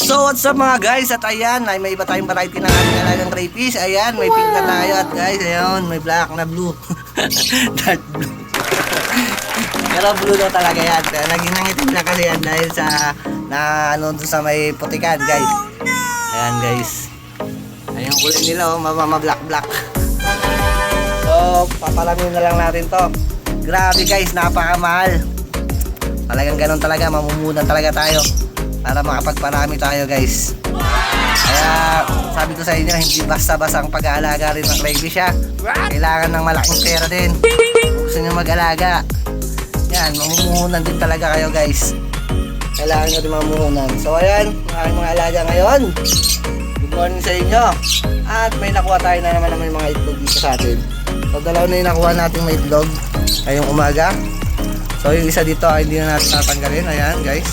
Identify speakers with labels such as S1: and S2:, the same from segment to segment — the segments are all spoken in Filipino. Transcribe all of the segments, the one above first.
S1: So what's up mga guys, at ayan, ay may iba tayong variety ng ating alagang crayfish. Ayan, may pink na tayo at guys, ayan, may black na blue. Dark blue. Pero blue na talaga yan. Naging nangitim na kasi yan dahil sa ano dun sa may putikan guys. Ayan guys. Ayan yung kulay nila, oh, black black. So papalamin na lang natin to. Grabe guys, napakamahal. Talagang ganun talaga, mamumunan talaga tayo para makapagparami tayo guys. Kaya sabi ko sa inyo, hindi basta-basta ang pag-aalaga rin ng crayfish ha. Kailangan ng malaking pera din. Kung gusto nyo mag-alaga, yan, mamumuhunan din talaga kayo guys. Kailangan nyo din mamumuhunan. So ayan, aking mga alaga ngayon. Good morning sa inyo. At may nakuha tayo na naman ng mga itlog dito sa atin. So dalawa na yung nakuha natin may itlog ngayong umaga. So yung isa dito ay hindi na natin tatanggalin. Ayan guys,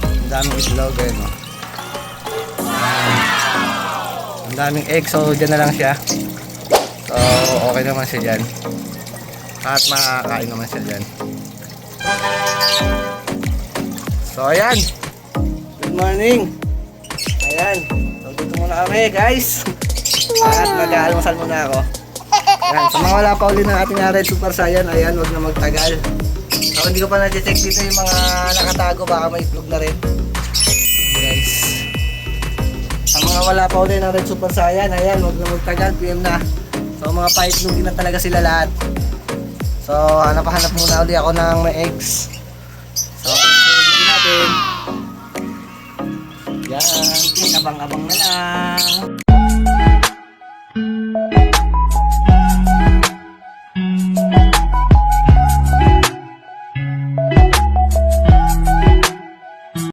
S1: ang daming itlog eh, no? Ang daming egg, so dyan na lang siya. So okay naman siya dyan. At makakain naman siya dyan. So ayan, good morning. Ayan, so dito muna kami guys. At mag-aalmusal muna ako. Ayan, sa mga wala pa uli ng ating Red Super Saiyan, ayan, wag na magtagal. So hindi ko pa na-detect dito yung mga nakatago, baka may itlog na rin guys. Sa mga wala pa uli ng Red Super Saiyan, ayan, wag na magtagal, PM na. So mga pa-itlogin na talaga sila lahat. So hanap muna uli ako ng may eggs. So itlogin natin. Yan, abang-abang na lang.